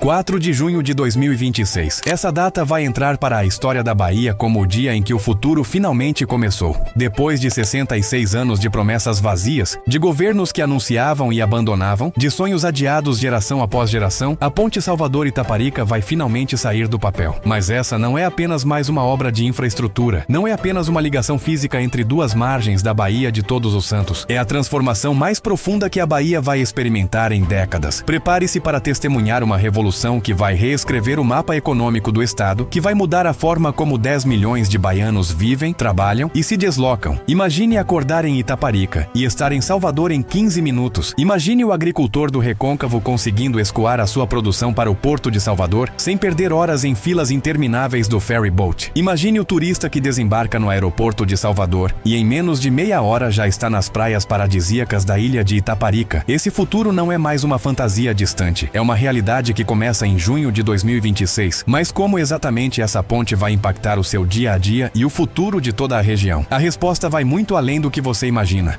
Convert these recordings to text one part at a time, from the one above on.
4 de junho de 2026. Essa data vai entrar para a história da Bahia como o dia em que o futuro finalmente começou. Depois de 66 anos de promessas vazias, de governos que anunciavam e abandonavam, de sonhos adiados geração após geração, a Ponte Salvador-Itaparica vai finalmente sair do papel. Mas essa não é apenas mais uma obra de infraestrutura, não é apenas uma ligação física entre duas margens da Baía de Todos os Santos. É a transformação mais profunda que a Bahia vai experimentar em décadas. Prepare-se para testemunhar uma revolução que vai reescrever o mapa econômico do estado, que vai mudar a forma como 10 milhões de baianos vivem, trabalham e se deslocam. Imagine acordar em Itaparica e estar em Salvador em 15 minutos. Imagine o agricultor do Recôncavo conseguindo escoar a sua produção para o Porto de Salvador sem perder horas em filas intermináveis do ferry boat. Imagine o turista que desembarca no aeroporto de Salvador e em menos de meia hora já está nas praias paradisíacas da ilha de Itaparica. Esse futuro não é mais uma fantasia distante, é uma realidade que começa em junho de 2026. Mas como exatamente essa ponte vai impactar o seu dia a dia e o futuro de toda a região? A resposta vai muito além do que você imagina.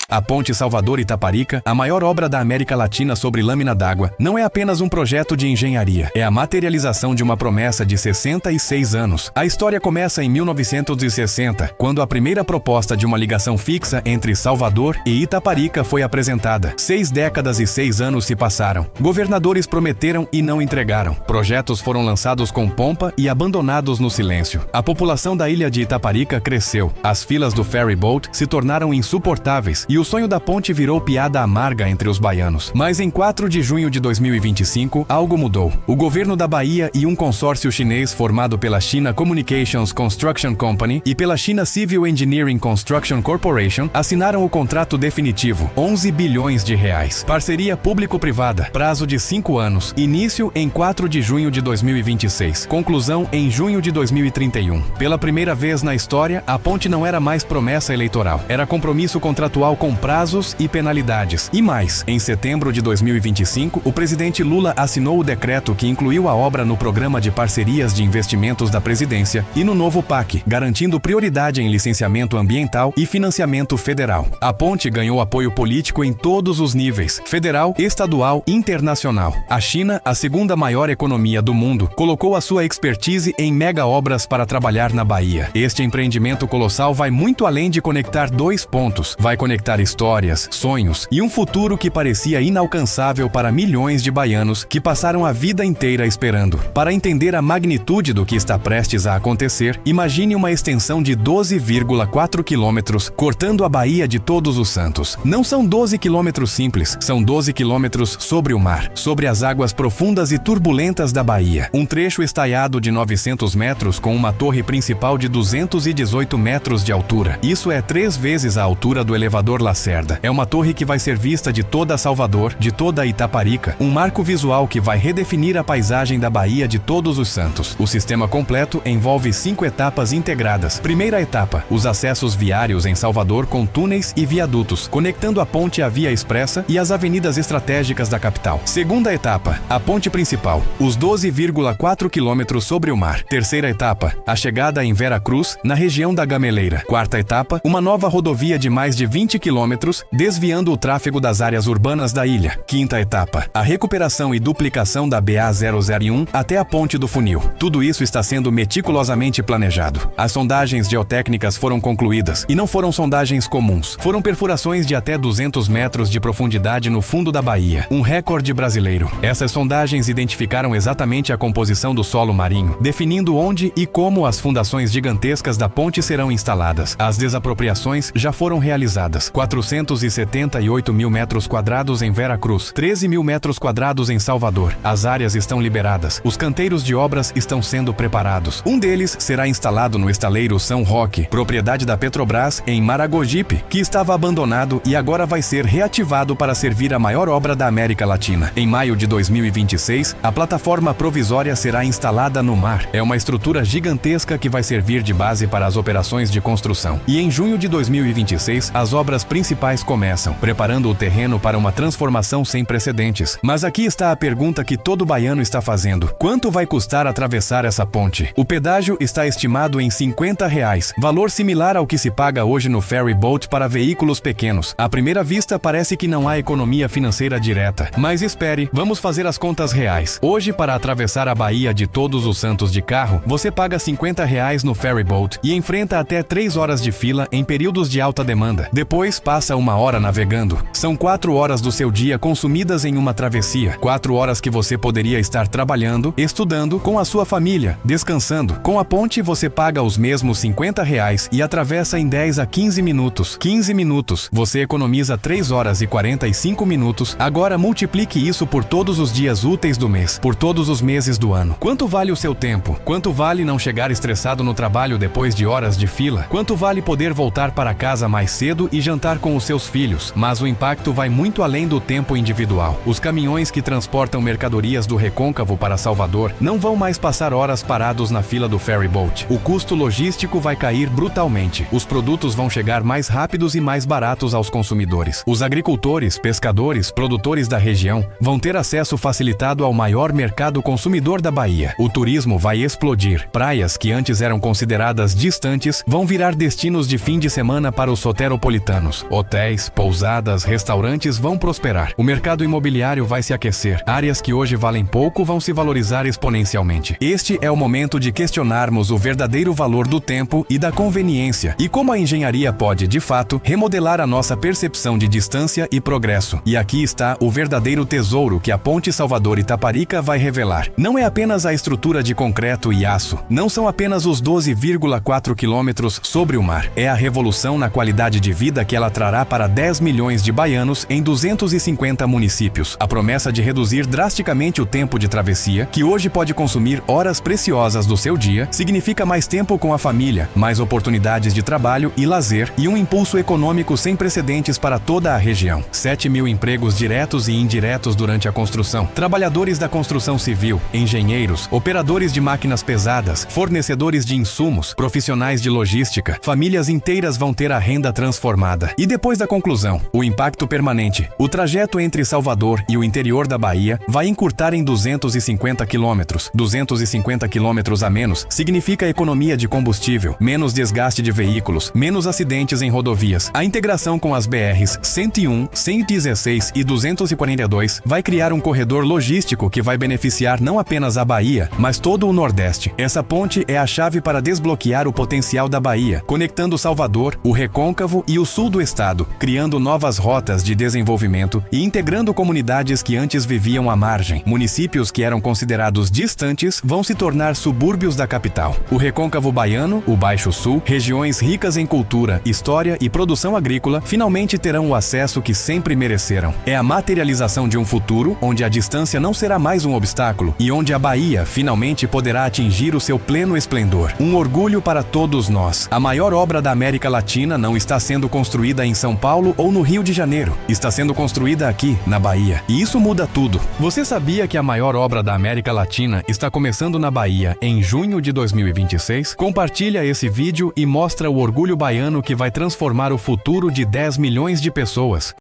A Ponte Salvador-Itaparica, a maior obra da América Latina sobre lâmina d'água, não é apenas um projeto de engenharia, é a materialização de uma promessa de 66 anos. A história começa em 1960, quando a primeira proposta de uma ligação fixa entre Salvador e Itaparica foi apresentada. 6 décadas e 6 anos se passaram. Governadores prometeram e não entregaram. Projetos foram lançados com pompa e abandonados no silêncio. A população da ilha de Itaparica cresceu. As filas do ferry boat se tornaram insuportáveis e o sonho da ponte virou piada amarga entre os baianos. Mas em 4 de junho de 2025, algo mudou. O governo da Bahia e um consórcio chinês formado pela China Communications Construction Company e pela China Civil Engineering Construction Corporation assinaram o contrato definitivo, 11 bilhões de reais. Parceria público-privada, prazo de 5 anos, início em 4 de junho de 2026, conclusão em junho de 2031. Pela primeira vez na história, a ponte não era mais promessa eleitoral, era compromisso contratual com prazos e penalidades. E mais, em setembro de 2025, o presidente Lula assinou o decreto que incluiu a obra no Programa de Parcerias de Investimentos da Presidência e no novo PAC, garantindo prioridade em licenciamento ambiental e financiamento federal. A ponte ganhou apoio político em todos os níveis, federal, estadual e internacional. A China, a segunda maior economia do mundo, colocou a sua expertise em mega obras para trabalhar na Bahia. Este empreendimento colossal vai muito além de conectar 2 pontos. Vai conectar histórias, sonhos e um futuro que parecia inalcançável para milhões de baianos que passaram a vida inteira esperando. Para entender a magnitude do que está prestes a acontecer, imagine uma extensão de 12,4 quilômetros cortando a Baía de Todos os Santos. Não são 12 quilômetros simples, são 12 quilômetros sobre o mar, sobre as águas profundas e turbulentas da Bahia. Um trecho estaiado de 900 metros com uma torre principal de 218 metros de altura. Isso é 3 vezes a altura do elevador Lacerda. É uma torre que vai ser vista de toda Salvador, de toda Itaparica, um marco visual que vai redefinir a paisagem da Baía de Todos os Santos. O sistema completo envolve 5 etapas integradas. Primeira etapa, os acessos viários em Salvador com túneis e viadutos, conectando a ponte à Via Expressa e as avenidas estratégicas da capital. Segunda etapa, a ponte principal, os 12,4 quilômetros sobre o mar. Terceira etapa, a chegada em Vera Cruz, na região da Gameleira. Quarta etapa, uma nova rodovia de mais de 20 quilômetros, desviando o tráfego das áreas urbanas da ilha. Quinta etapa, a recuperação e duplicação da BA-001 até a Ponte do Funil. Tudo isso está sendo meticulosamente planejado. As sondagens geotécnicas foram concluídas, e não foram sondagens comuns. Foram perfurações de até 200 metros de profundidade no fundo da Bahia, um recorde brasileiro. Essas sondagens identificaram exatamente a composição do solo marinho, definindo onde e como as fundações gigantescas da ponte serão instaladas. As desapropriações já foram realizadas. 478 mil metros quadrados em Vera Cruz, 13 mil metros quadrados em Salvador. As áreas estão liberadas. Os canteiros de obras estão sendo preparados. Um deles será instalado no estaleiro São Roque, propriedade da Petrobras em Maragogipe, que estava abandonado e agora vai ser reativado para servir a maior obra da América Latina. Em maio de 2026, a plataforma provisória será instalada no mar. É uma estrutura gigantesca que vai servir de base para as operações de construção. E em junho de 2026, as obras principais começam, preparando o terreno para uma transformação sem precedentes. Mas aqui está a pergunta que todo baiano está fazendo: quanto vai custar atravessar essa ponte? O pedágio está estimado em R$50, valor similar ao que se paga hoje no ferry boat para veículos pequenos. À primeira vista parece que não há economia financeira direta, mas espere, vamos fazer as contas reais. Hoje, para atravessar a Baía de Todos os Santos de carro, você paga R$50 no ferry boat e enfrenta até 3 horas de fila em períodos de alta demanda. Depois passa 1 hora navegando. São 4 horas do seu dia consumidas em uma travessia. 4 horas que você poderia estar trabalhando, estudando, com a sua família, descansando. Com a ponte você paga os mesmos R$50 e atravessa em 10 a 15 minutos. 15 minutos. Você economiza 3 horas e 45 minutos. Agora multiplique isso por todos os dias úteis do mês, por todos os meses do ano. Quanto vale o seu tempo? Quanto vale não chegar estressado no trabalho depois de horas de fila? Quanto vale poder voltar para casa mais cedo e jantar com os seus filhos? Mas o impacto vai muito além do tempo individual. Os caminhões que transportam mercadorias do Recôncavo para Salvador não vão mais passar horas parados na fila do ferry boat. O custo logístico vai cair brutalmente. Os produtos vão chegar mais rápidos e mais baratos aos consumidores. Os agricultores, pescadores, produtores da região vão ter acesso facilitado ao maior mercado consumidor da Bahia. O turismo vai explodir. Praias que antes eram consideradas distantes vão virar destinos de fim de semana para os soteropolitanos. Hotéis, pousadas, restaurantes vão prosperar. O mercado imobiliário vai se aquecer. Áreas que hoje valem pouco vão se valorizar exponencialmente. Este é o momento de questionarmos o verdadeiro valor do tempo e da conveniência, e como a engenharia pode, de fato, remodelar a nossa percepção de distância e progresso. E aqui está o verdadeiro tesouro que a Ponte Salvador-Itaparica vai revelar. Não é apenas a estrutura de concreto e aço. Não são apenas os 12,4 quilômetros sobre o mar. É a revolução na qualidade de vida que ela trará para 10 milhões de baianos em 250 municípios. A promessa de reduzir drasticamente o tempo de travessia, que hoje pode consumir horas preciosas do seu dia, significa mais tempo com a família, mais oportunidades de trabalho e lazer e um impulso econômico sem precedentes para toda a região. 7 mil empregos diretos e indiretos durante a construção. Trabalhadores da construção civil, engenheiros, operadores de máquinas pesadas, fornecedores de insumos, profissionais de logística, famílias inteiras vão ter a renda transformada. E depois da conclusão, o impacto permanente. O trajeto entre Salvador e o interior da Bahia vai encurtar em 250 quilômetros. 250 quilômetros a menos significa economia de combustível, menos desgaste de veículos, menos acidentes em rodovias. A integração com as BRs 101, 116 e 242 vai criar um corredor logístico que vai beneficiar não apenas a Bahia, mas todo o Nordeste. Essa ponte é a chave para desbloquear o potencial da Bahia, conectando Salvador, o Recôncavo e o sul do estado, criando novas rotas de desenvolvimento e integrando comunidades que antes viviam à margem. Municípios que eram considerados distantes vão se tornar subúrbios da capital. O Recôncavo baiano, o Baixo Sul, regiões ricas em cultura, história e produção agrícola, finalmente terão o acesso que sempre mereceram. É a materialização de um futuro onde a distância não será mais um obstáculo e onde a Bahia finalmente poderá atingir o seu pleno esplendor. Um orgulho para todos nós. A maior obra da América Latina não está sendo construída em São Paulo ou no Rio de Janeiro. Está sendo construída aqui, na Bahia. E isso muda tudo. Você sabia que a maior obra da América Latina está começando na Bahia em junho de 2026? Compartilha esse vídeo e mostra o orgulho baiano que vai transformar o futuro de 10 milhões de pessoas.